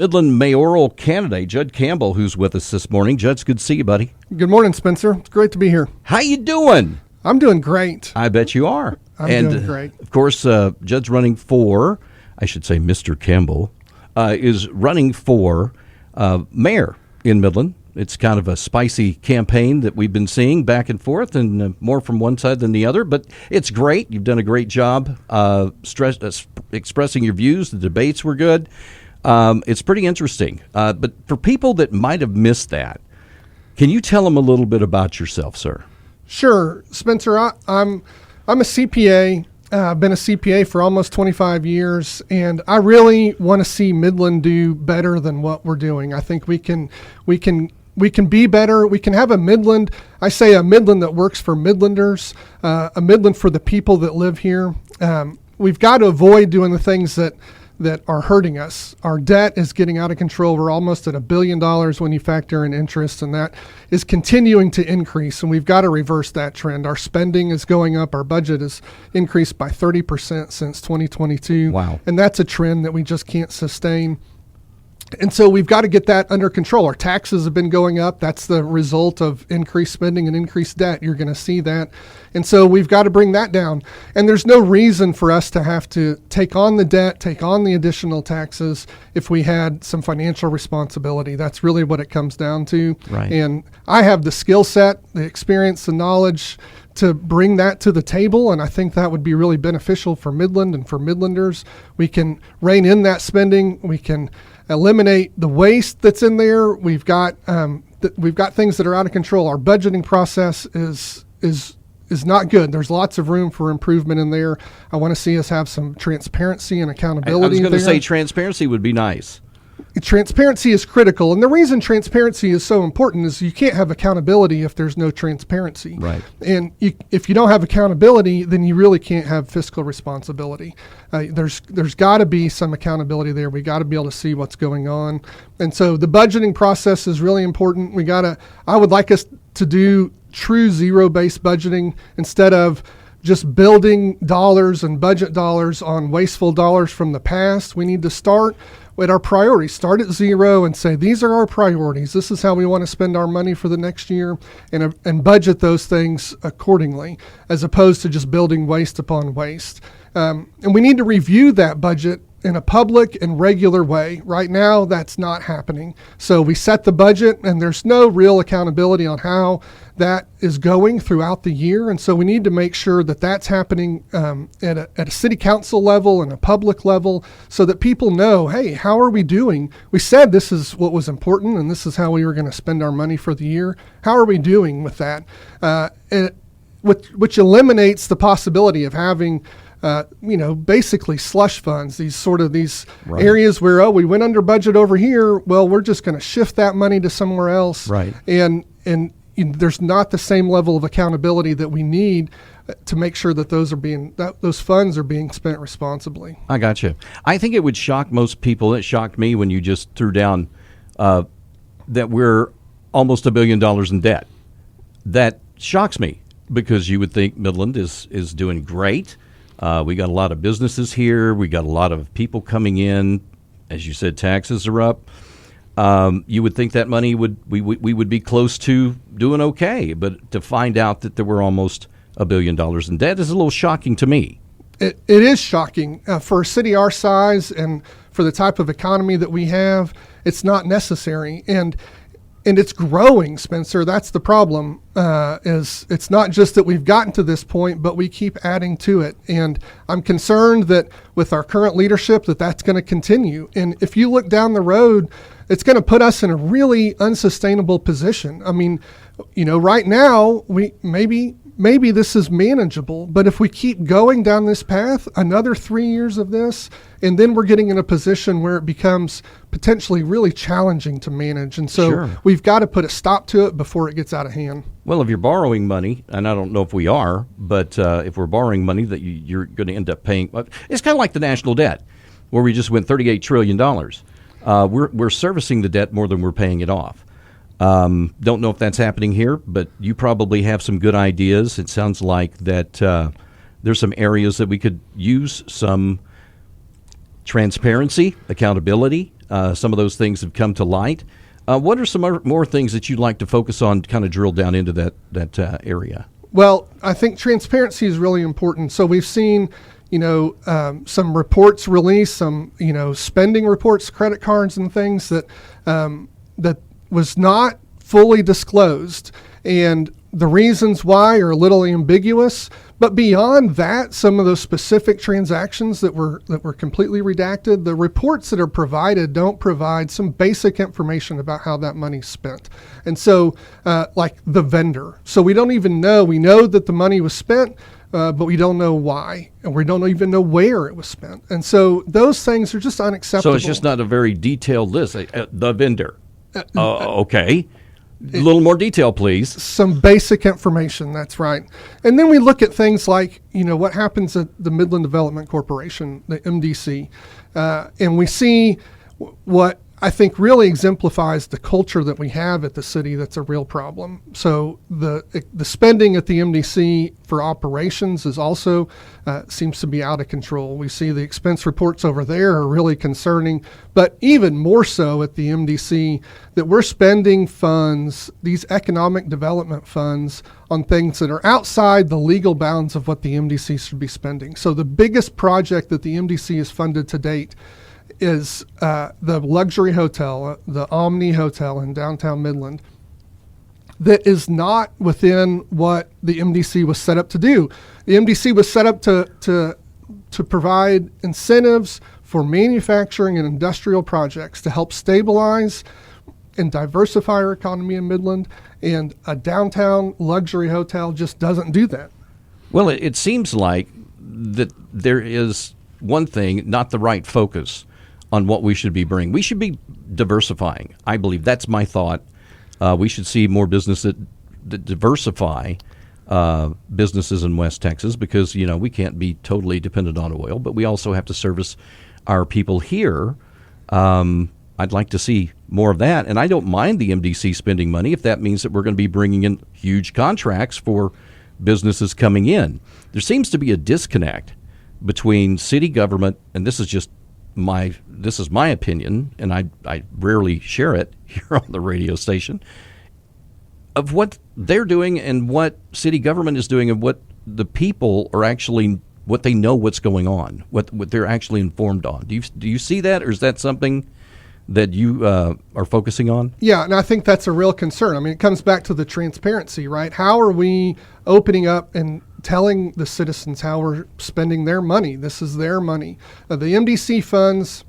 Midland mayoral candidate Judd Campbell, who's with us this morning. Judd, it's good to see you, buddy. Good morning, Spencer. It's great to be here. How you doing? I'm doing great. I bet you are. I'm doing great. Of course, Judd's running for, I should say Mr. Campbell, is running for mayor in Midland. It's kind of a spicy campaign that we've been seeing back and forth, and more from one side than the other. But it's great. You've done a great job expressing your views. The debates were good. It's pretty interesting. But for people that might have missed that, can you tell them a little bit about yourself, sir? Sure, Spencer. I'm a CPA. I've been a CPA for almost 25 years, and I really want to see Midland do better than what we're doing. I think we can be better. We can have a Midland. I say a Midland that works for Midlanders, a Midland for the people that live here. We've got to avoid doing the things that are hurting us. Our debt is getting out of control. We're almost at $1 billion when you factor in interest, and that is continuing to increase, and we've got to reverse that trend. Our spending is going up. Our budget is increased by 30% since 2022. Wow. And that's a trend that we just can't sustain. And so we've got to get that under control. Our taxes have been going up. That's the result of increased spending and increased debt. You're going to see that. And so we've got to bring that down. And there's no reason for us to have to take on the debt, take on the additional taxes if we had some financial responsibility. That's really what it comes down to. Right. And I have the skill set, the experience, the knowledge to bring that to the table, and I think that would be really beneficial for Midland and for Midlanders. We can rein in that spending. We can eliminate the waste that's in there. We've got things that are out of control. Our budgeting process is not good. There's lots of room for improvement in there. I want to see us have some transparency and accountability. I was going to there. say transparency would be nice. Transparency is critical, and the reason transparency is so important is you can't have accountability if there's no transparency. Right. And if you don't have accountability, then you really can't have fiscal responsibility. There's got to be some accountability there. We got to be able to see what's going on, and so the budgeting process is really important. I would like us to do true zero-based budgeting instead of just building dollars and budget dollars on wasteful dollars from the past. We need to start with our priorities. Start at zero and say, these are our priorities. This is how we want to spend our money for the next year, and budget those things accordingly, as opposed to just building waste upon waste. And we need to review that budget in a public and regular way. Right now, that's not happening. So we set the budget, and there's no real accountability on how that is going throughout the year. And so we need to make sure that that's happening at a city council level and a public level, so that people know, hey, how are we doing? We said this is what was important, and this is how we were going to spend our money for the year. How are we doing with that? Which eliminates the possibility of having basically slush funds, these Right. areas where, we went under budget over here. Well, we're just going to shift that money to somewhere else. Right. And there's not the same level of accountability that we need to make sure that those funds are being spent responsibly. I got you. I think it would shock most people. It shocked me when you just threw down that we're almost $1 billion in debt. That shocks me, because you would think Midland is doing great. We got a lot of businesses here. We got a lot of people coming in. As you said, taxes are up. You would think that money we would be close to doing okay, but to find out that there were almost $1 billion in debt is a little shocking to me. It is shocking for a city our size and for the type of economy that we have. It's not necessary, and it's growing, Spencer. That's the problem. Is it's not just that we've gotten to this point, but we keep adding to it. And I'm concerned that with our current leadership, that's going to continue. And if you look down the road, it's going to put us in a really unsustainable position. I mean, right now we maybe this is manageable, but if we keep going down this path, another 3 years of this, and then we're getting in a position where it becomes potentially really challenging to manage. And so Sure. We've got to put a stop to it before it gets out of hand. Well, if you're borrowing money, and I don't know if we are, but if we're borrowing money that you're going to end up paying, it's kind of like the national debt, where we just went $38 trillion. We're servicing the debt more than we're paying it off. Don't know if that's happening here, but you probably have some good ideas. It sounds like that there's some areas that we could use some transparency, accountability, Some of those things have come to light. What are some more things that you'd like to focus on, kind of drill down into that area? Well, I think transparency is really important. So we've seen, some reports released, some, spending reports, credit cards and things that was not fully disclosed. And the reasons why are a little ambiguous. But beyond that, some of those specific transactions that were completely redacted, the reports that are provided don't provide some basic information about how that money's spent. And so, like the vendor. So we don't even know. We know that the money was spent, but we don't know why, and we don't even know where it was spent. And so those things are just unacceptable. So it's just not a very detailed list. The vendor. Okay. A little more detail, please. Some basic information, that's right. And then we look at things like, what happens at the Midland Development Corporation, the MDC, and we see what I think really exemplifies the culture that we have at the city that's a real problem. So the spending at the MDC for operations is also seems to be out of control. We see the expense reports over there are really concerning, but even more so at the MDC that we're spending funds, these economic development funds, on things that are outside the legal bounds of what the MDC should be spending. So the biggest project that the MDC has funded to date is the luxury hotel, the Omni Hotel in downtown Midland, that is not within what the MDC was set up to do. The MDC was set up to provide incentives for manufacturing and industrial projects to help stabilize and diversify our economy in Midland, and a downtown luxury hotel just doesn't do that. Well, it seems like that there is one thing, not the right focus on what we should be bringing. We should be diversifying. I believe that's my thought. We should see more business that diversify businesses in West Texas, because we can't be totally dependent on oil, but we also have to service our people here. I'd like to see more of that, and I don't mind the MDC spending money if that means that we're going to be bringing in huge contracts for businesses coming in. There seems to be a disconnect between city government, and this is my opinion, and I rarely share it here on the radio station, of what they're doing and what city government is doing, and what the people are actually, what they know what's going on, what they're actually informed on. Do you see that, or is that something that you are focusing on? Yeah, and I think that's a real concern. I mean, it comes back to the transparency, right? How are we opening up and telling the citizens how we're spending their money? This is their money. The MDC funds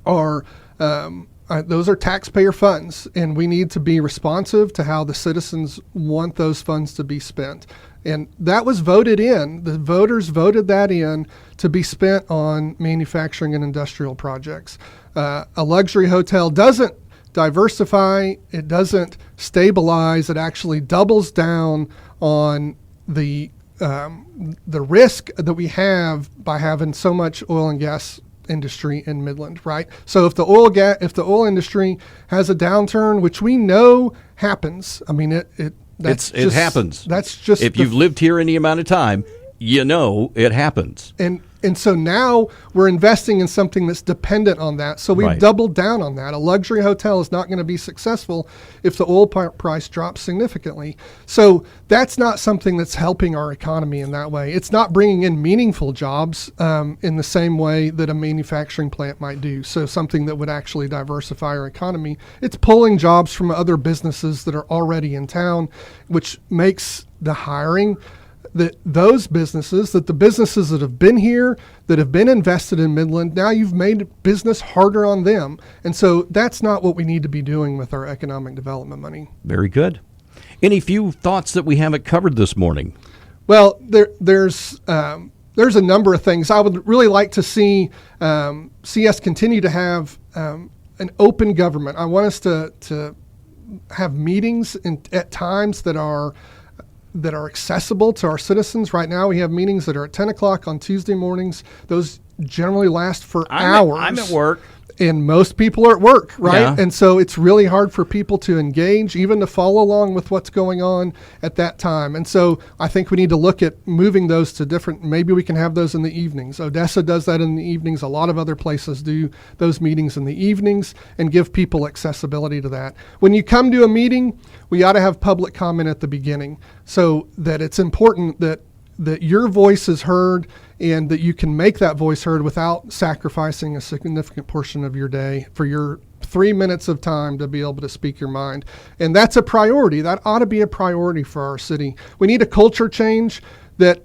are, those are taxpayer funds, and we need to be responsive to how the citizens want those funds to be spent. And that was voted in. The voters voted that in to be spent on manufacturing and industrial projects. A luxury hotel doesn't diversify, it doesn't stabilize, it actually doubles down on the risk that we have by having so much oil and gas industry in Midland, right? So if the oil industry has a downturn, which we know happens, I mean it happens. That's just if you've lived here any amount of time, it happens. And so now we're investing in something that's dependent on that. So we've doubled down on that. A luxury hotel is not going to be successful if the oil price drops significantly. So that's not something that's helping our economy in that way. It's not bringing in meaningful jobs in the same way that a manufacturing plant might do. So something that would actually diversify our economy. It's pulling jobs from other businesses that are already in town, which makes the hiring the businesses that have been here, that have been invested in Midland, now you've made business harder on them. And so that's not what we need to be doing with our economic development money. Very good. Any few thoughts that we haven't covered this morning? Well, there's a number of things. I would really like to see us continue to have an open government. I want us to have meetings at times that are accessible to our citizens. Right now we have meetings that are at 10 o'clock on Tuesday mornings. Those generally last for hours. I'm at work. and most people are at work, right? Yeah. And so it's really hard for people to engage, even to follow along with what's going on at that time. And so I think we need to look at moving those to different, maybe we can have those in the evenings. Odessa does that in the evenings. A lot of other places do those meetings in the evenings and give people accessibility to that. When you come to a meeting, we ought to have public comment at the beginning, so that it's important that your voice is heard and that you can make that voice heard without sacrificing a significant portion of your day for your 3 minutes of time to be able to speak your mind. And that's a priority. That ought to be a priority for our city. We need a culture change that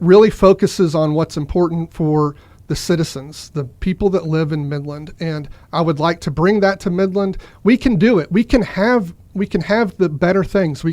really focuses on what's important for the citizens, the people that live in Midland. And I would like to bring that to Midland. We can do it. We can have the better things.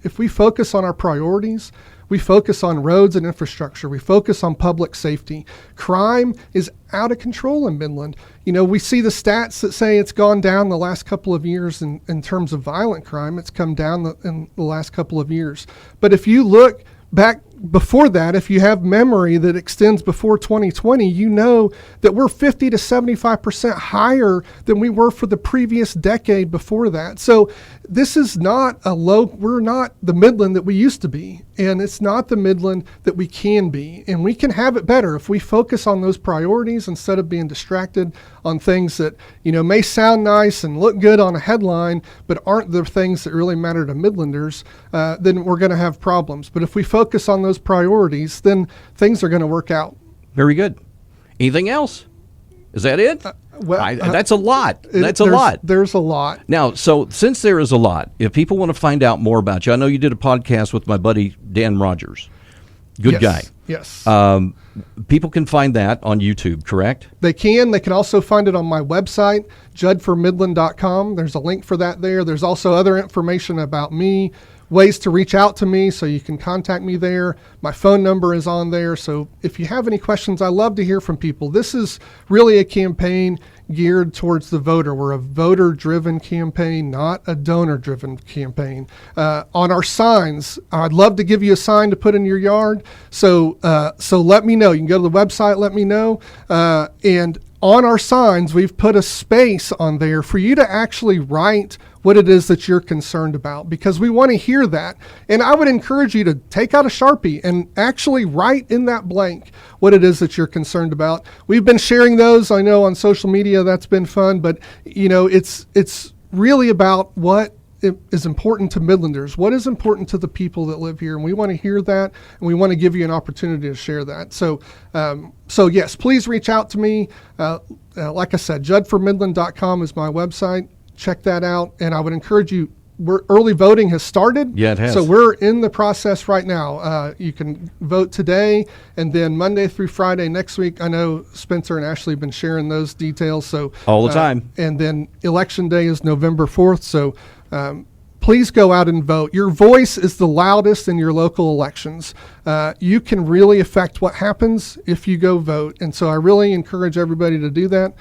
If we focus on our priorities, we focus on roads and infrastructure. We focus on public safety. Crime is out of control in Midland. We see the stats that say it's gone down the last couple of years in terms of violent crime. It's come down in the last couple of years. But if you look back before that, if you have memory that extends before 2020, you know that we're 50 to 75% higher than we were for the previous decade before that. So this is not we're not the Midland that we used to be, and it's not the Midland that we can be. And we can have it better if we focus on those priorities instead of being distracted on things that, may sound nice and look good on a headline, but aren't the things that really matter to Midlanders. Then we're going to have problems. But if we focus on those priorities, then things are going to work out. Very good. Anything else? Is that it? That's a lot. There's a lot. Now, so since there is a lot, if people want to find out more about you, I know you did a podcast with my buddy Dan Rogers. Good guy. Yes. People can find that on YouTube, correct? They can. They can also find it on my website, juddformidland.com. There's a link for that there. There's also other information about me, ways to reach out to me, so you can contact me there. My phone number is on there. So if you have any questions, I love to hear from people. This is really a campaign geared towards the voter. We're a voter-driven campaign, not a donor-driven campaign. On our signs, I'd love to give you a sign to put in your yard. So let me know. You can go to the website, let me know. And on our signs, we've put a space on there for you to actually write what it is that you're concerned about, because we want to hear that. And I would encourage you to take out a Sharpie and actually write in that blank what it is that you're concerned about. We've been sharing those, I know, on social media. That's been fun, but it's really about what is important to Midlanders, what is important to the people that live here, and we want to hear that, and we want to give you an opportunity to share that. So yes, please reach out to me. Like I said, juddformidland.com is my website. Check that out, and I would encourage you. Early voting has started. Yeah, it has. So we're in the process right now. You can vote today, and then Monday through Friday next week. I know Spencer and Ashley have been sharing those details. So all the time. And then Election Day is November 4th. So please go out and vote. Your voice is the loudest in your local elections. You can really affect what happens if you go vote, and so I really encourage everybody to do that.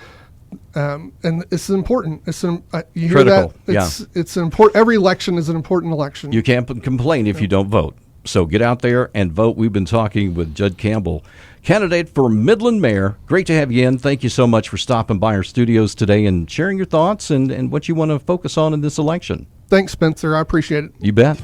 And it's important. You hear critical. that? It's important. Every election is an important election. You can't complain if you don't vote. So get out there and vote. We've been talking with Judd Campbell, candidate for Midland Mayor. Great to have you in. Thank you so much for stopping by our studios today and sharing your thoughts and what you want to focus on in this election. Thanks, Spencer. I appreciate it. You bet.